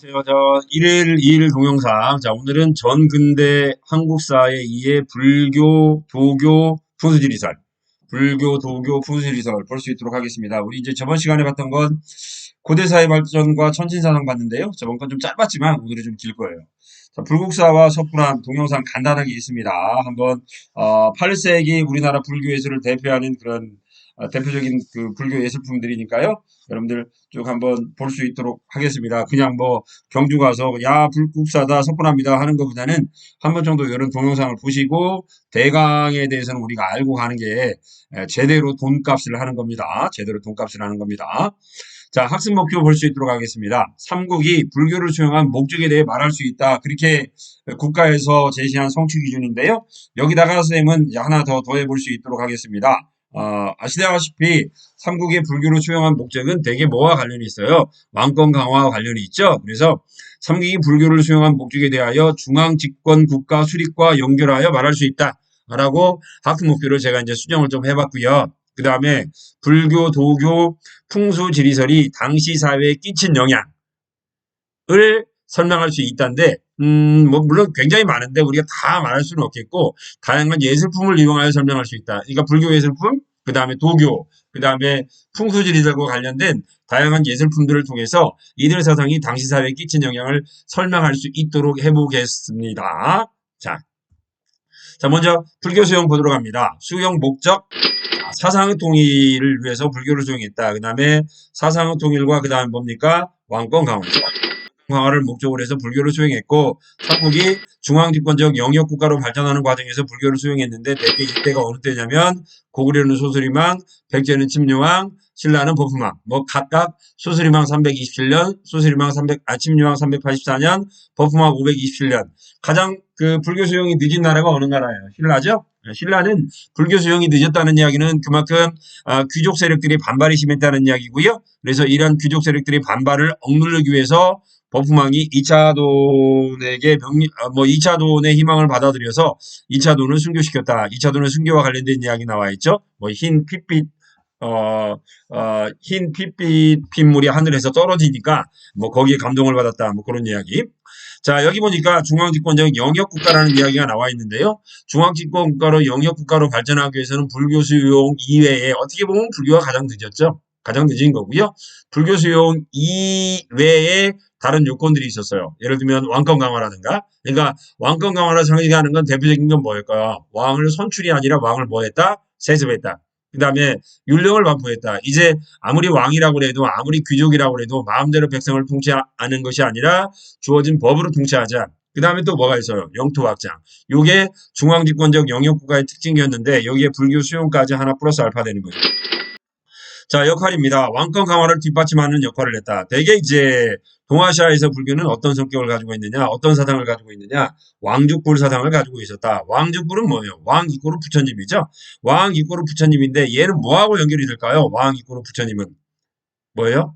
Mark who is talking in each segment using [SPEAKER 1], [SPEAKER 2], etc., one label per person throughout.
[SPEAKER 1] 안녕하세요. 1일 2일 동영상. 오늘은 전근대 한국사에 의해 불교, 도교, 풍수지리설. 불교, 도교, 풍수지리설 볼 수 있도록 하겠습니다. 우리 이제 저번 시간에 봤던 건 고대사의 발전과 천신사상 봤는데요. 저번 건 좀 짧았지만 오늘은 좀 길 거예요. 불국사와 석불암 동영상 간단하게 있습니다. 한번, 8세기 우리나라 불교 예술을 대표하는 그런 대표적인 그 불교 예술품들이니까요. 여러분들 쭉 한번 볼 수 있도록 하겠습니다. 그냥 뭐 경주 가서 야 불국사다 석불합니다 하는 것보다는 한 번 정도 이런 동영상을 보시고 대강에 대해서는 우리가 알고 가는 게 제대로 돈값을 하는 겁니다. 제대로 돈값을 하는 겁니다. 자, 학습 목표 볼 수 있도록 하겠습니다. 삼국이 불교를 수용한 목적에 대해 말할 수 있다. 그렇게 국가에서 제시한 성취 기준인데요. 여기다가 선생님은 하나 더 더해 볼 수 있도록 하겠습니다. 아시다시피 삼국의 불교를 수용한 목적은 대개 뭐와 관련이 있어요? 왕권 강화와 관련이 있죠. 그래서 삼국이 불교를 수용한 목적에 대하여 중앙 집권 국가 수립과 연결하여 말할 수 있다. 라고 학습 목표를 제가 이제 수정을 좀 해봤고요. 그 다음에 불교, 도교, 풍수, 지리설이 당시 사회에 끼친 영향을 설명할 수 있다는데, 뭐, 물론 굉장히 많은데 우리가 다 말할 수는 없겠고, 다양한 예술품을 이용하여 설명할 수 있다. 그러니까 불교 예술품, 그 다음에 도교, 그 다음에 풍수지리설과 관련된 다양한 예술품들을 통해서 이들 사상이 당시 사회에 끼친 영향을 설명할 수 있도록 해보겠습니다. 자, 먼저 불교 수용 보도록 합니다. 수용 목적, 사상의 통일을 위해서 불교를 수용했다. 그 다음에 사상의 통일과 그 다음에 뭡니까? 왕권 강화를 목적으로 해서 불교를 수용했고, 삼국이 중앙집권적 영역국가로 발전하는 과정에서 불교를 수용했는데 대개 이때가 어느 때냐면 고구려는 소수리망, 백제는 침류왕, 신라는 버프망, 뭐 각각 소수리망 327년, 침류왕 384년, 버프망 527년. 가장 그 불교 수용이 늦은 나라가 어느 나라예요? 신라죠? 신라는 불교 수용이 늦었다는 이야기는 그만큼 귀족 세력들이 반발이 심했다는 이야기고요. 그래서 이러한 귀족 세력들이 반발을 억누르기 위해서 버프망이 2차돈에게 2차돈의 희망을 받아들여서 2차돈을 순교시켰다. 2차돈의 순교와 관련된 이야기 나와 있죠. 뭐 흰 핏빛 흰 핏빛 핏물이 하늘에서 떨어지니까 뭐 거기에 감동을 받았다. 뭐 그런 이야기. 자, 여기 보니까 중앙집권적 영역국가라는 이야기가 나와 있는데요. 중앙집권국가로 영역국가로 발전하기 위해서는 불교 수용 이외에 어떻게 보면 불교가 가장 늦었죠. 가장 늦은 거고요. 불교 수용 이외에 다른 요건들이 있었어요. 예를 들면 왕권 강화라든가. 그러니까 왕권 강화를 상징하는 건 대표적인 건 뭐일까요? 왕을 선출이 아니라 왕을 뭐 했다? 세습했다. 그 다음에 율령을 반포했다. 이제 아무리 왕이라고 해도 아무리 귀족이라고 해도 마음대로 백성을 통치하는 것이 아니라 주어진 법으로 통치하자. 그 다음에 또 뭐가 있어요? 영토 확장. 요게 중앙집권적 영역국가의 특징이었는데 여기에 불교 수용까지 하나 플러스 알파 되는 거예요. 자, 역할입니다. 왕권 강화를 뒷받침하는 역할을 했다. 대개 이제 동아시아에서 불교는 어떤 성격을 가지고 있느냐, 어떤 사상을 가지고 있느냐, 왕죽불 사상을 가지고 있었다. 왕죽불은 뭐예요? 왕 이꼬르 부처님이죠. 왕 이꼬르 부처님인데 얘는 뭐하고 연결이 될까요? 왕 이꼬르 부처님은 뭐예요?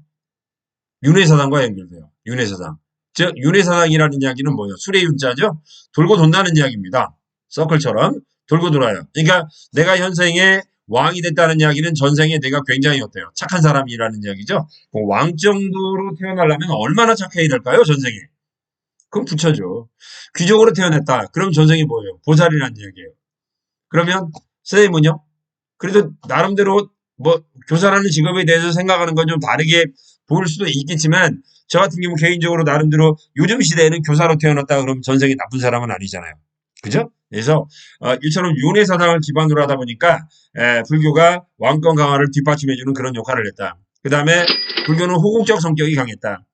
[SPEAKER 1] 윤회사상과 연결돼요. 윤회사상. 즉 윤회사상이라는 이야기는 뭐예요? 술의 윤자죠. 돌고 돈다는 이야기입니다. 서클처럼 돌고 돌아요. 그러니까 내가 현생에 왕이 됐다는 이야기는 전생에 내가 굉장히 어때요? 착한 사람이라는 이야기죠. 왕 정도로 태어나려면 얼마나 착해야 될까요? 전생에. 그럼 부처죠. 귀족으로 태어났다. 그럼 전생이 뭐예요? 보살이라는 이야기예요. 그러면 선생님은요? 그래도 나름대로 뭐 교사라는 직업에 대해서 생각하는 건 좀 다르게 보일 수도 있겠지만 저 같은 경우 개인적으로 나름대로 요즘 시대에는 교사로 태어났다 그러면 전생이 나쁜 사람은 아니잖아요. 그죠? 그래서 이처럼 윤회사상을 기반으로 하다 보니까 불교가 왕권 강화를 뒷받침해주는 그런 역할을 했다. 그 다음에 불교는 호국적 성격이 강했다.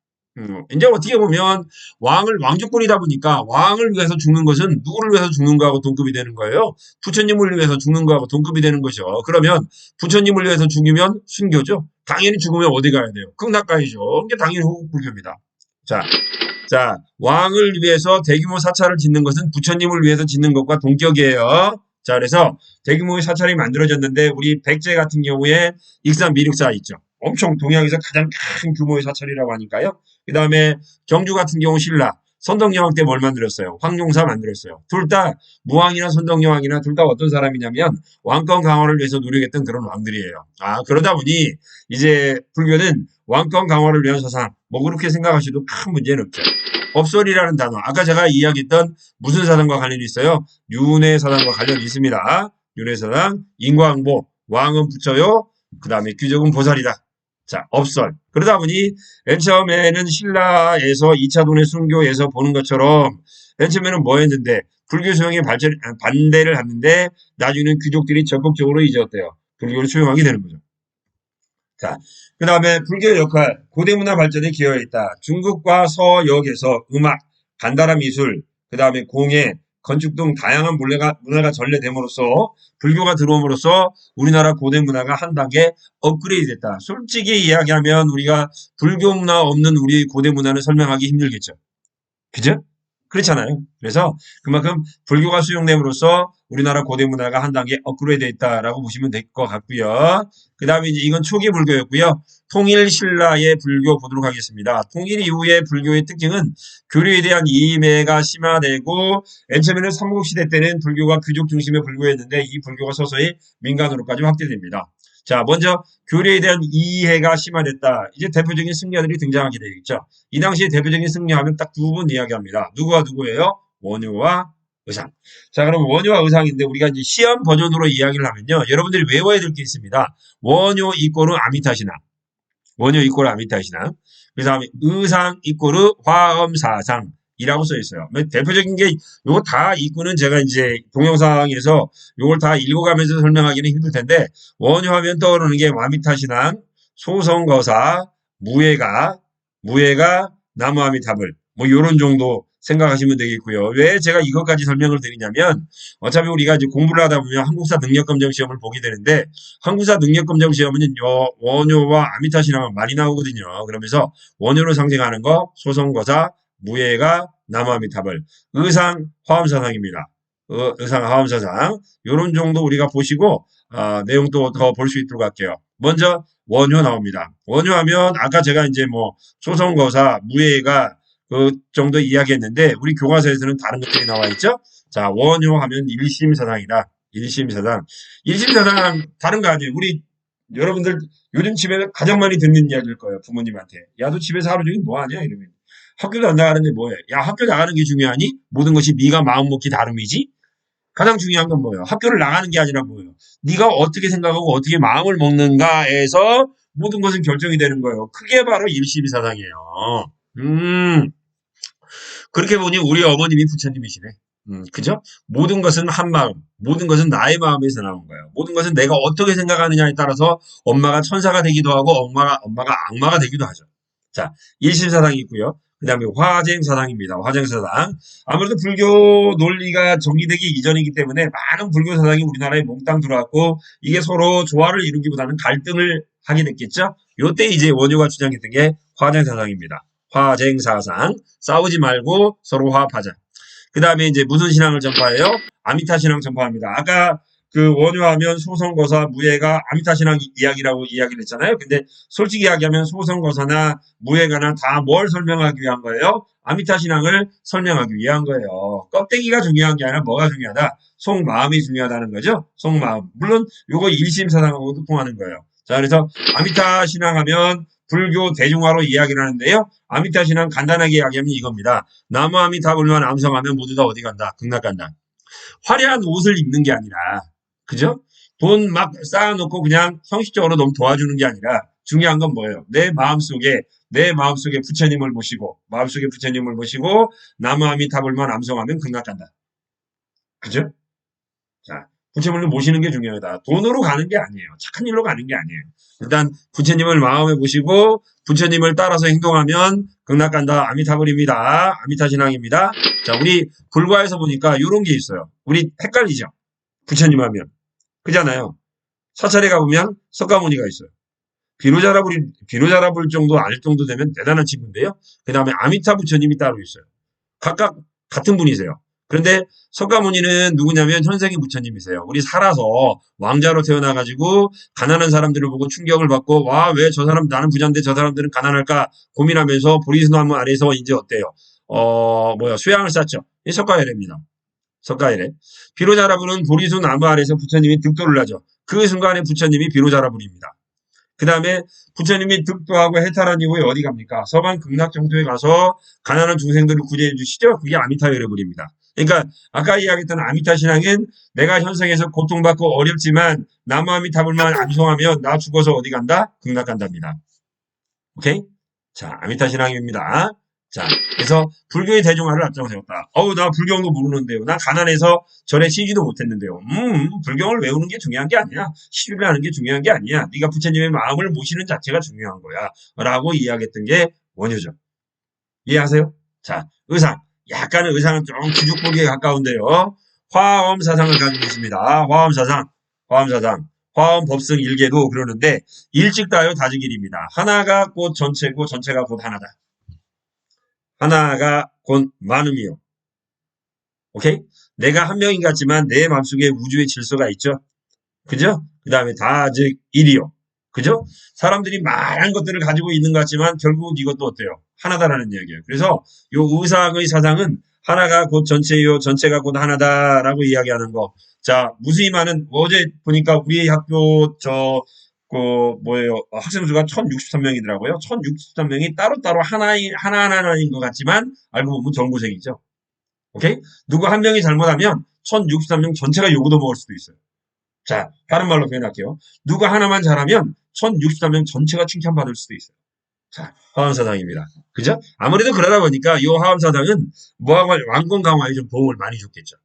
[SPEAKER 1] 이제 어떻게 보면 왕주꾼이다 보니까 왕을 위해서 죽는 것은 누구를 위해서 죽는 거하고 동급이 되는 거예요. 부처님을 위해서 죽는 거하고 동급이 되는 거죠. 그러면 부처님을 위해서 죽이면 순교죠. 당연히 죽으면 어디 가야 돼요? 극락가야죠. 이게 당연히 호국불교입니다. 자, 왕을 위해서 대규모 사찰을 짓는 것은 부처님을 위해서 짓는 것과 동격이에요. 자, 그래서 대규모의 사찰이 만들어졌는데 우리 백제 같은 경우에 익산 미륵사 있죠. 엄청 동양에서 가장 큰 규모의 사찰이라고 하니까요. 그 다음에 경주 같은 경우 신라. 선덕여왕 때 뭘 만들었어요? 황룡사 만들었어요. 둘 다 무왕이나 선덕여왕이나 둘 다 어떤 사람이냐면 왕권 강화를 위해서 노력했던 그런 왕들이에요. 그러다 보니 이제 불교는 왕권 강화를 위한 사상 뭐 그렇게 생각하셔도 큰 문제는 없죠. 법설이라는 단어 아까 제가 이야기했던 무슨 사상과 관련이 있어요? 윤회 사상과 관련이 있습니다. 윤회 사상 인과응보 왕은 부처요. 그 다음에 귀족은 보살이다. 자, 업설. 그러다 보니 맨 처음에는 신라에서 2차 돈의 순교에서 보는 것처럼 맨 처음에는 뭐 했는데 불교 수용에 반대를 했는데 나중에는 귀족들이 적극적으로 이제 어때요? 불교를 수용하게 되는 거죠. 자, 그 다음에 불교의 역할, 고대 문화 발전에 기여했다. 중국과 서역에서 음악, 간다라 미술, 그 다음에 공예, 건축 등 다양한 문화가 전래됨으로써 불교가 들어옴으로써 우리나라 고대 문화가 한 단계 업그레이드 됐다. 솔직히 이야기하면 우리가 불교 문화 없는 우리 고대 문화는 설명하기 힘들겠죠. 그죠? 그렇잖아요. 그래서 그만큼 불교가 수용됨으로써 우리나라 고대 문화가 한 단계 업그레이드 됐다라고 보시면 될 것 같고요. 그 다음에 이제 이건 초기 불교였고요. 통일 신라의 불교 보도록 하겠습니다. 통일 이후의 불교의 특징은 교류에 대한 이해가 심화되고 맨 처음에는 삼국시대 때는 불교가 귀족 중심의 불교였는데 이 불교가 서서히 민간으로까지 확대됩니다. 자, 먼저 교류에 대한 이해가 심화됐다. 이제 대표적인 승려들이 등장하게 되겠죠. 이 당시에 대표적인 승려하면 딱 두 분 이야기합니다. 누구와 누구예요? 원효와 의상. 자, 그럼 원효와 의상인데 우리가 이제 시험 버전으로 이야기를 하면요. 여러분들이 외워야 될 게 있습니다. 원효 이꼬르 아미타신앙. 원효 이꼬르 아미타신앙. 그 다음에 의상 이꼬르 화엄사상. 이라고 써 있어요. 대표적인 게 요거 다 읽고는 제가 이제 동영상에서 요걸 다 읽어가면서 설명하기는 힘들 텐데 원효하면 떠오르는 게 와미타신앙, 소성거사, 무예가, 나무아미타불 뭐 요런 정도 생각하시면 되겠고요. 왜 제가 이것까지 설명을 드리냐면 어차피 우리가 이제 공부를 하다 보면 한국사 능력검정 시험을 보게 되는데 한국사 능력검정 시험은 원효와 아미타신앙을 많이 나오거든요. 그러면서 원효로 상징하는 거 소성거사 무예가 나무아미타불 의상 화엄사상입니다. 의상 화엄사상 요런 정도 우리가 보시고 내용도 더 볼 수 있도록 할게요. 먼저 원효 나옵니다. 원효하면 아까 제가 이제 뭐 소성거사 무예가 그 정도 이야기했는데 우리 교과서에서는 다른 것들이 나와 있죠. 자, 원효하면 일심사상이다. 일심사상. 일심사상 다른 거 아니에요. 우리 여러분들 요즘 집에 가장 많이 듣는 이야기일 거예요. 부모님한테. 야, 너 집에서 하루 종일 뭐 하냐? 이러면. 학교도 안 나가는데 뭐해? 야, 학교 나가는 게 중요하니? 모든 것이 네가 마음 먹기 다름이지? 가장 중요한 건 뭐예요? 학교를 나가는 게 아니라 뭐예요? 네가 어떻게 생각하고 어떻게 마음을 먹는가에서 모든 것은 결정이 되는 거예요. 그게 바로 일심사상이에요. 그렇게 보니 우리 어머님이 부처님이시네. 그죠? 모든 것은 한 마음, 모든 것은 나의 마음에서 나온 거예요. 모든 것은 내가 어떻게 생각하느냐에 따라서 엄마가 천사가 되기도 하고 엄마가 악마가 되기도 하죠. 자, 일심사상이 있고요. 그 다음에 화쟁사상입니다. 화쟁사상. 아무래도 불교 논리가 정리되기 이전이기 때문에 많은 불교 사상이 우리나라에 몽땅 들어왔고 이게 서로 조화를 이루기보다는 갈등을 하게 됐겠죠. 요때 이제 원효가 주장했던 게 화쟁사상입니다. 화쟁사상. 싸우지 말고 서로 화합하자. 그 다음에 이제 무슨 신앙을 전파해요? 아미타 신앙 전파합니다. 아까 그 원효하면 소성거사 무예가 아미타 신앙 이야기라고 이야기를 했잖아요. 근데 솔직히 이야기하면 소성거사나 무예가나 다 뭘 설명하기 위한 거예요? 아미타 신앙을 설명하기 위한 거예요. 껍데기가 중요한 게 아니라 뭐가 중요하다? 속마음이 중요하다는 거죠. 속마음. 물론 요거 일심사상하고도 통하는 거예요. 자, 그래서 아미타 신앙하면 불교 대중화로 이야기를 하는데요. 아미타 신앙 간단하게 이야기하면 이겁니다. 나무 아미타불만 암송하면 모두 다 어디 간다? 극락 간다. 화려한 옷을 입는 게 아니라 그죠? 돈 막 쌓아놓고 그냥 형식적으로 너무 도와주는 게 아니라 중요한 건 뭐예요? 내 마음속에 부처님을 모시고 나무 아미타불만 암송하면 극락 간다. 그죠? 자, 부처님을 모시는 게 중요하다. 돈으로 가는 게 아니에요. 착한 일로 가는 게 아니에요. 일단 부처님을 마음에 모시고 부처님을 따라서 행동하면 극락 간다. 아미타불입니다. 아미타 신앙입니다. 자, 우리 불과에서 보니까 이런 게 있어요. 우리 헷갈리죠? 부처님 하면. 그잖아요. 사찰에 가보면 석가모니가 있어요. 비로자라불 정도 알 정도 되면 대단한 친구인데요. 그 다음에 아미타 부처님이 따로 있어요. 각각 같은 분이세요. 그런데 석가모니는 누구냐면 현생의 부처님이세요. 우리 살아서 왕자로 태어나가지고 가난한 사람들을 보고 충격을 받고 와, 왜 저 사람 나는 부자인데 저 사람들은 가난할까 고민하면서 보리스나무 아래에서 이제 어때요? 수양을 쌓죠. 이 석가열애입니다. 석가열애. 비로자라불은 보리수 나무 아래에서 부처님이 득도를 하죠. 그 순간에 부처님이 비로자라불입니다. 그 다음에 부처님이 득도하고 해탈한 이후에 어디 갑니까? 서방 극락정토에 가서 가난한 중생들을 구제해 주시죠. 그게 아미타열애불입니다. 그러니까 아까 이야기했던 아미타 신앙은 내가 현생에서 고통받고 어렵지만 나무 아미타불만 암송하면 나 죽어서 어디 간다? 극락 간답니다. 오케이? 자, 아미타 신앙입니다. 자, 그래서 불교의 대중화를 앞장을 세웠다. 나 불경도 모르는데요. 나 가난해서 절에 쉬지도 못했는데요. 불경을 외우는 게 중요한 게 아니야. 시주를 하는 게 중요한 게 아니야. 네가 부처님의 마음을 모시는 자체가 중요한 거야. 라고 이야기했던 게 원효죠. 이해하세요? 자, 의상. 약간은 의상은 좀 귀족보기에 가까운데요. 화엄 사상을 가지고 있습니다. 화엄 사상. 화엄 법승 일계도 그러는데 일찍다요 다지길입니다. 하나가 곧 전체고 전체가 곧 하나다. 하나가 곧 많음이요. 오케이? 내가 한 명인 것 같지만 내 마음속에 우주의 질서가 있죠. 그죠? 그 다음에 다즉 일이요. 그죠? 사람들이 많은 것들을 가지고 있는 것 같지만 결국 이것도 어때요? 하나다라는 이야기예요. 그래서 요 의상의 사상은 하나가 곧 전체요, 전체가 곧 하나다라고 이야기하는 거. 자, 무스임하는 어제 보니까 우리 학교 학생 수가 1063명이더라고요. 1063명이 따로따로 하나인 것 같지만 알고 보면 전고생이죠. 오케이? 누구 한 명이 잘못하면 1063명 전체가 욕을 먹을 수도 있어요. 자, 다른 말로 표현할게요. 누가 하나만 잘하면 1063명 전체가 칭찬받을 수도 있어요. 자, 화엄사상입니다. 그죠? 아무래도 그러다 보니까 이 화엄사상은 왕권 강화에 좀 도움을 많이 줬겠죠.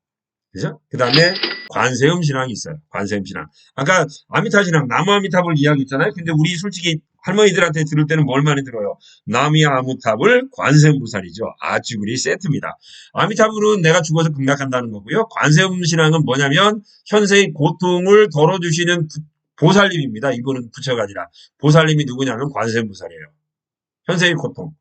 [SPEAKER 1] 그죠? 그 다음에 관세음 신앙이 있어요. 관세음 신앙. 아까 아미타 신앙, 나무 아미타불 이야기 있잖아요. 근데 우리 솔직히 할머니들한테 들을 때는 뭘 많이 들어요? 나무 아미타불 관세음 보살이죠. 아찌구리 세트입니다. 아미타불은 내가 죽어서 극락한다는 거고요. 관세음 신앙은 뭐냐면 현세의 고통을 덜어주시는 보살님입니다. 이분은 부처가 아니라 보살님이 누구냐면 관세음 보살이에요. 현세의 고통.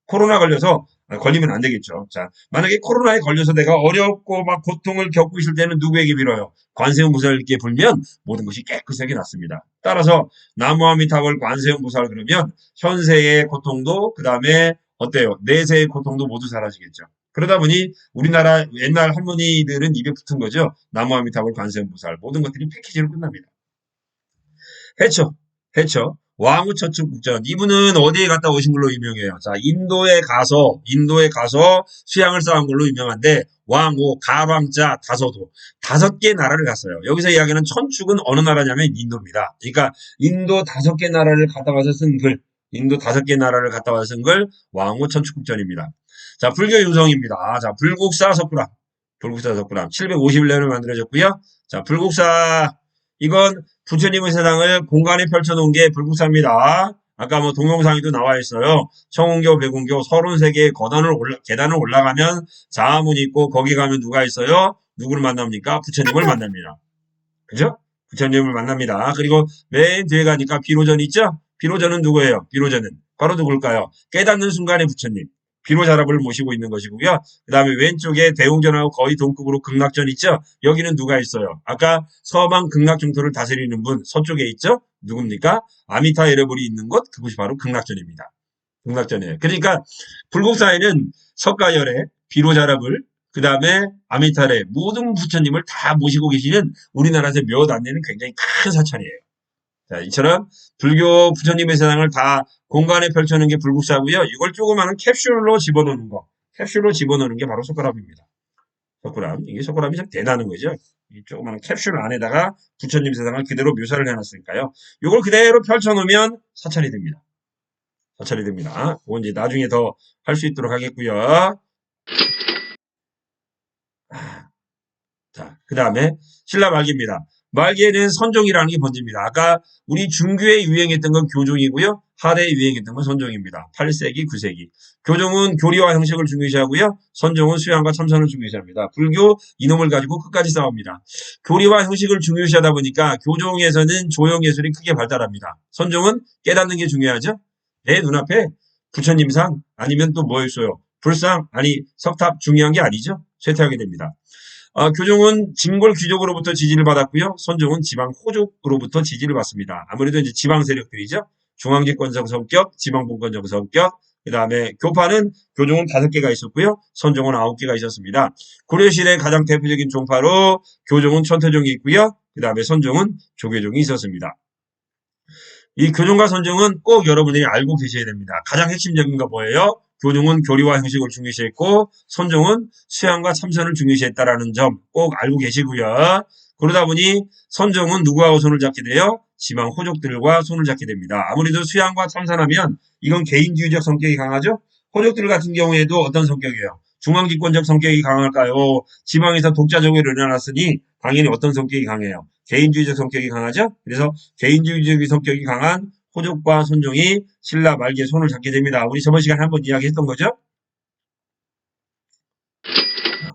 [SPEAKER 1] 코로나 걸리면 안 되겠죠. 자, 만약에 코로나에 걸려서 내가 어렵고 막 고통을 겪고 있을 때는 누구에게 빌어요? 관세음 보살께 불면 모든 것이 깨끗하게 낫습니다. 따라서 나무아미타불 관세음 보살 그러면 현세의 고통도 그 다음에 어때요? 내세의 고통도 모두 사라지겠죠. 그러다 보니 우리나라 옛날 할머니들은 입에 붙은 거죠. 나무아미타불 관세음 보살 모든 것들이 패키지로 끝납니다. 해쳐. 왕우처축국전. 이분은 어디에 갔다 오신 걸로 유명해요. 자, 인도에 가서 수양을 쌓은 걸로 유명한데, 왕우, 가왕자, 다섯호. 5개 나라를 갔어요. 여기서 이야기하는 천축은 어느 나라냐면 인도입니다. 그러니까, 인도 5개 나라를 갔다 와서 쓴 글, 왕우 천축국전입니다. 자, 불교 유성입니다. 자, 불국사 석굴암. 751년에 만들어졌고요. 자, 불국사, 이건 부처님의 세상을 공간에 펼쳐놓은 게 불국사입니다. 아까 동영상에도 나와 있어요. 청운교, 백운교 33개의 계단을 올라가면 자문이 있고 거기 가면 누가 있어요? 누구를 만납니까? 부처님을 만납니다. 그죠? 부처님을 만납니다. 그리고 맨 뒤에 가니까 비로전 있죠? 비로전은 누구예요? 비로전은 바로 누굴까요? 깨닫는 순간에 부처님. 비로자랍을 모시고 있는 것이고요. 그 다음에 왼쪽에 대웅전하고 거의 동급으로 극락전 있죠? 여기는 누가 있어요? 아까 서방 극락중토를 다스리는 분 서쪽에 있죠? 누굽니까? 아미타 에레볼이 있는 곳 그곳이 바로 극락전입니다. 극락전이에요. 그러니까 불국사에는 석가열애, 비로자랍을 그 다음에 아미타레 모든 부처님을 다 모시고 계시는 우리나라에서 몇 안 되는 굉장히 큰 사찰이에요. 자, 이처럼 불교 부처님의 세상을 다 공간에 펼쳐놓은 게 불국사고요. 이걸 조그마한 캡슐로 집어넣는 게 바로 석굴암입니다. 석굴암. 이게 석굴암이 참 대단한 거죠. 이 조그마한 캡슐 안에다가 부처님 세상을 그대로 묘사를 해놨으니까요. 이걸 그대로 펼쳐놓으면 사찰이 됩니다. 그건 이제 나중에 더 할 수 있도록 하겠고요. 자, 그 다음에 신라 말기입니다. 말기에는 선종이라는 게 번집니다. 아까 우리 중교에 유행했던 건 교종이고요. 하대에 유행했던 건 선종입니다. 8세기, 9세기. 교종은 교리와 형식을 중요시하고요. 선종은 수양과 참선을 중요시합니다. 불교 이놈을 가지고 끝까지 싸웁니다. 교리와 형식을 중요시하다 보니까 교종에서는 조형예술이 크게 발달합니다. 선종은 깨닫는 게 중요하죠. 내 눈앞에 부처님상 아니면 또 뭐였어요? 불상 아니 석탑 중요한 게 아니죠. 쇠퇴하게 됩니다. 교종은 진골 귀족으로부터 지지를 받았고요. 선종은 지방 호족으로부터 지지를 받습니다. 아무래도 이제 지방 세력들이죠. 중앙집권적 성격, 지방분권적 성격, 그 다음에 교파는 교종은 5개가 있었고요. 선종은 9개가 있었습니다. 고려시대 가장 대표적인 종파로 교종은 천태종이 있고요. 그 다음에 선종은 조계종이 있었습니다. 이 교종과 선종은 꼭 여러분들이 알고 계셔야 됩니다. 가장 핵심적인 거 뭐예요? 교종은 교리와 형식을 중요시했고 선종은 수양과 참선을 중요시했다라는 점 꼭 알고 계시고요. 그러다 보니 선종은 누구하고 손을 잡게 돼요? 지방 호족들과 손을 잡게 됩니다. 아무래도 수양과 참선하면 이건 개인주의적 성격이 강하죠? 호족들 같은 경우에도 어떤 성격이에요? 중앙집권적 성격이 강할까요? 지방에서 독자적으로 일어났으니 당연히 어떤 성격이 강해요? 개인주의적 성격이 강하죠? 그래서 개인주의적 성격이 강한 호족과 선종이 신라 말기에 손을 잡게 됩니다. 우리 저번 시간에 한번 이야기했던 거죠?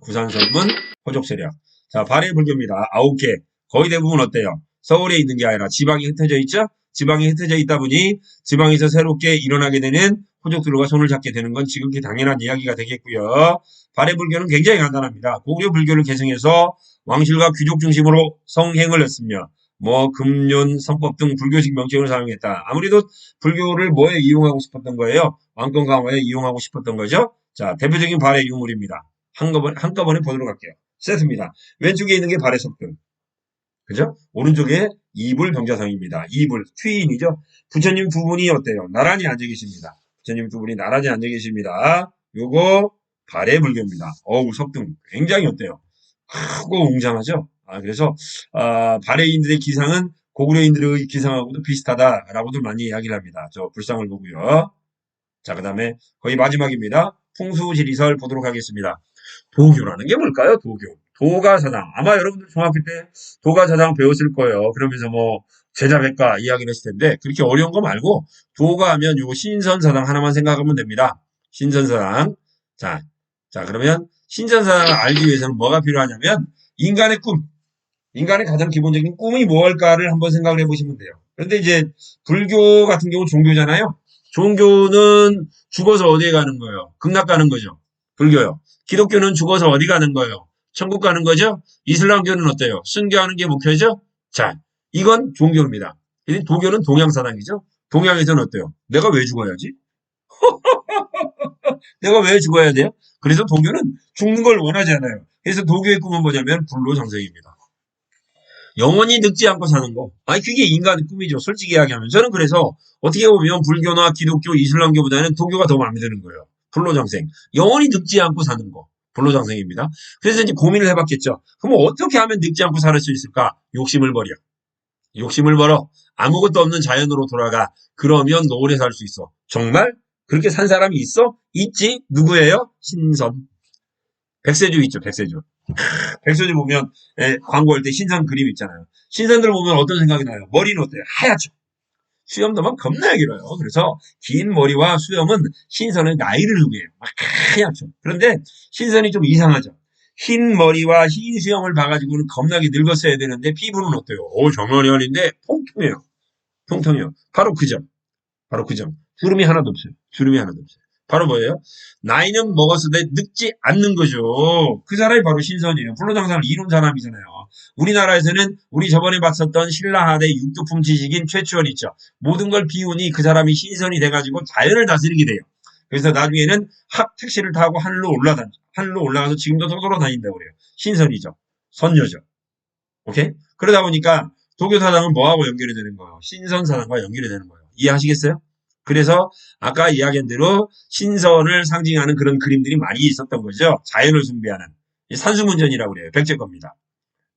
[SPEAKER 1] 구산선문, 호족세력. 자, 발해불교입니다. 9개. 거의 대부분 어때요? 서울에 있는 게 아니라 지방이 흩어져 있죠? 지방이 흩어져 있다 보니 지방에서 새롭게 일어나게 되는 호족들과 손을 잡게 되는 건 지극히 당연한 이야기가 되겠고요. 발해불교는 굉장히 간단합니다. 고구려 불교를 계승해서 왕실과 귀족 중심으로 성행을 했으며 금륜, 성법 등 불교식 명칭을 사용했다. 아무래도 불교를 뭐에 이용하고 싶었던 거예요? 왕권 강화에 이용하고 싶었던 거죠? 자, 대표적인 발해 유물입니다. 한꺼번에 보도록 할게요. 세트입니다. 왼쪽에 있는 게 발해 석등. 그죠? 오른쪽에 이불 병자성입니다. 이불, 퀴인이죠? 부처님 두 분이 어때요? 나란히 앉아 계십니다. 부처님 두 분이 나란히 앉아 계십니다. 요거 발해 불교입니다. 어우, 석등. 굉장히 어때요? 크고 웅장하죠? 그래서, 발해인들의 기상은 고구려인들의 기상하고도 비슷하다라고도 많이 이야기를 합니다. 저 불상을 보고요. 자, 그 다음에 거의 마지막입니다. 풍수지리설 보도록 하겠습니다. 도교라는 게 뭘까요? 도교. 도가사당. 아마 여러분들 중학교 때 도가사당 배웠을 거예요. 그러면서 제자백과 이야기를 했을 텐데 그렇게 어려운 거 말고 도가 하면 요 신선사당 하나만 생각하면 됩니다. 신선사당. 자, 그러면 신선사당을 알기 위해서는 뭐가 필요하냐면 인간의 꿈. 인간의 가장 기본적인 꿈이 무엇일까를 한번 생각을 해보시면 돼요. 그런데 이제 불교 같은 경우 종교잖아요. 종교는 죽어서 어디에 가는 거예요? 극락 가는 거죠. 불교요. 기독교는 죽어서 어디 가는 거예요? 천국 가는 거죠? 이슬람교는 어때요? 순교하는 게 목표죠? 자, 이건 종교입니다. 도교는 동양사상이죠? 동양에서는 어때요? 내가 왜 죽어야지? 내가 왜 죽어야 돼요? 그래서 도교는 죽는 걸 원하지 않아요. 그래서 도교의 꿈은 뭐냐면 불로장생입니다. 영원히 늙지 않고 사는 거. 그게 인간의 꿈이죠. 솔직히 이야기하면. 저는 그래서 어떻게 보면 불교나 기독교, 이슬람교보다는 도교가 더 마음에 드는 거예요. 불로장생. 영원히 늙지 않고 사는 거. 불로장생입니다. 그래서 이제 고민을 해봤겠죠. 그럼 어떻게 하면 늙지 않고 살 수 있을까? 욕심을 버려. 욕심을 벌어. 아무것도 없는 자연으로 돌아가. 그러면 오래 살 수 있어. 정말? 그렇게 산 사람이 있어? 있지. 누구예요? 신선. 백세주 있죠. 백세주. 백세주 보면 광고할 때 신선 그림 있잖아요. 신선들 보면 어떤 생각이 나요? 머리는 어때요? 하얗죠. 수염도만 겁나 길어요. 그래서 긴 머리와 수염은 신선의 나이를 의미해요. 막 하얗죠. 그런데 신선이 좀 이상하죠. 흰 머리와 흰 수염을 봐가지고는 겁나게 늙었어야 되는데 피부는 어때요? 정말이 아닌데 통통해요. 통통해요. 바로 그 점. 바로 그 점. 주름이 하나도 없어요. 주름이 하나도 없어요. 바로 뭐예요? 나이는 먹었을 때 늙지 않는 거죠. 그 사람이 바로 신선이에요. 불로장생을 이룬 사람이잖아요. 우리나라에서는 우리 저번에 봤었던 신라하대 육두품 지식인 최치원 있죠. 모든 걸 비우니 그 사람이 신선이 돼가지고 자연을 다스리게 돼요. 그래서 나중에는 택시를 타고 하늘로 올라가서 지금도 돌아다닌다고 그래요. 신선이죠. 선녀죠. 오케이? 그러다 보니까 도교사당은 뭐하고 연결이 되는 거예요? 신선사당과 연결이 되는 거예요. 이해하시겠어요? 그래서 아까 이야기한 대로 신선을 상징하는 그런 그림들이 많이 있었던 거죠. 자연을 숭배하는. 산수문전이라고 그래요. 백제거입니다.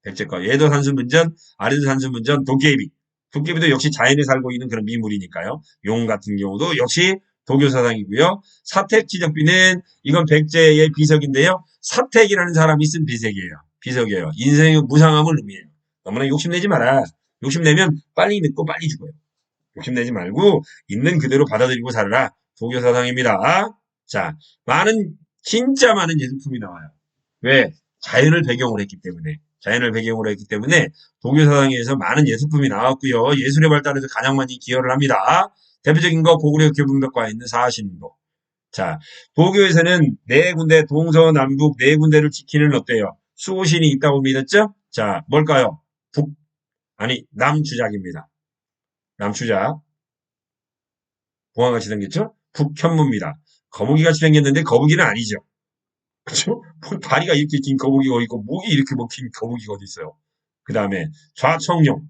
[SPEAKER 1] 백제거. 얘도 산수문전, 아래도 산수문전, 도깨비. 도깨비도 역시 자연에 살고 있는 그런 미물이니까요. 용 같은 경우도 역시 도교사상이고요. 사택지적비는 이건 백제의 비석인데요. 사택이라는 사람이 쓴 비석이에요. 비석이에요. 인생의 무상함을 의미해요. 너무나 욕심내지 마라. 욕심내면 빨리 늙고 빨리 죽어요. 욕심내지 말고 있는 그대로 받아들이고 살아라. 도교사상입니다. 자, 진짜 많은 예술품이 나와요. 왜? 자연을 배경으로 했기 때문에. 자연을 배경으로 했기 때문에 도교사상에서 많은 예술품이 나왔고요. 예술의 발달에서 가장 많이 기여를 합니다. 대표적인 거 고구려 교분벽과에 있는 사신도. 자, 도교에서는 네 군데, 동서남북 네 군데를 지키는 어때요? 수호신이 있다고 믿었죠? 자, 뭘까요? 남주작입니다. 남추자. 봉황같이 생겼죠? 북현무입니다. 거북이같이 생겼는데 거북이는 아니죠. 그쵸? 다리가 이렇게 긴 거북이가 어디 있고 목이 이렇게 뭐 긴 거북이가 어디 있어요. 그 다음에 좌청룡,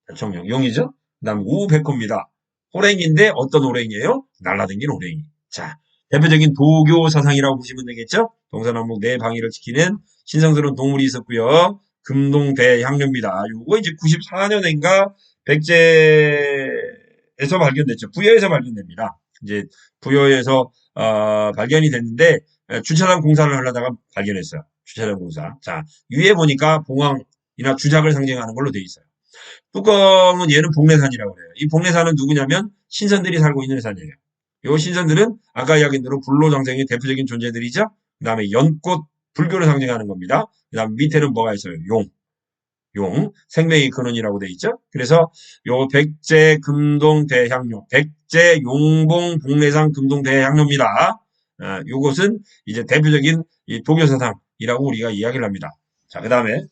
[SPEAKER 1] 좌청룡, 용이죠? 그 다음에 우백호입니다. 호랭이인데 어떤 호랭이에요? 날라다니는 호랭이. 자, 대표적인 도교 사상이라고 보시면 되겠죠? 동서남북 네 방위를 지키는 신성스러운 동물이 있었고요. 금동대향료입니다. 요거 이제 94년인가 백제에서 발견됐죠. 부여에서 발견됩니다. 이제 부여에서 발견이 됐는데 주차장 공사를 하려다가 발견했어요. 주차장 공사. 자, 위에 보니까 봉황이나 주작을 상징하는 걸로 돼 있어요. 뚜껑은 얘는 복례산이라고 해요. 이 복례산은 누구냐면 신선들이 살고 있는 산이에요. 요 신선들은 아까 이야기한 대로 불로장생의 대표적인 존재들이죠. 그 다음에 연꽃, 불교를 상징하는 겁니다. 그 다음 밑에는 뭐가 있어요? 용, 생명의 근원이라고 돼 있죠. 그래서 요 백제 금동 대향료, 백제 용봉 복례산 금동 대향료입니다. 요것은 이제 대표적인 이 도교사상이라고 우리가 이야기를 합니다. 자, 그 다음에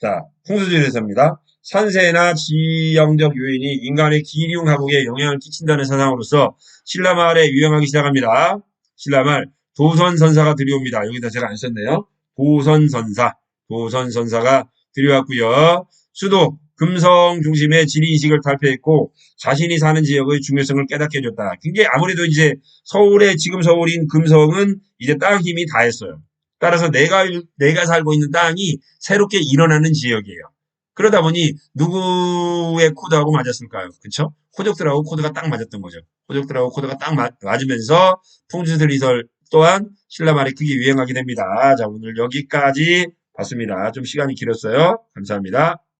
[SPEAKER 1] 자, 풍수지리에서입니다. 산세나 지형적 요인이 인간의 기륭하복에 영향을 끼친다는 사상으로서 신라말에 유행하기 시작합니다. 신라말 도선선사가 들여옵니다. 여기다 제가 안 썼네요. 도선선사가 들여왔고요. 수도 금성 중심의 지리인식을 발표했고 자신이 사는 지역의 중요성을 깨닫게 해줬다. 굉장히 아무래도 이제 서울의 지금 서울인 금성은 이제 땅 힘이 다했어요. 따라서 내가 살고 있는 땅이 새롭게 일어나는 지역이에요. 그러다 보니 누구의 코드하고 맞았을까요? 그쵸? 호족들하고 코드가 딱 맞았던 거죠. 호족들하고 코드가 딱 맞으면서 풍수들이설 또한 신라말이 크게 유행하게 됩니다. 자, 오늘 여기까지 봤습니다. 좀 시간이 길었어요. 감사합니다.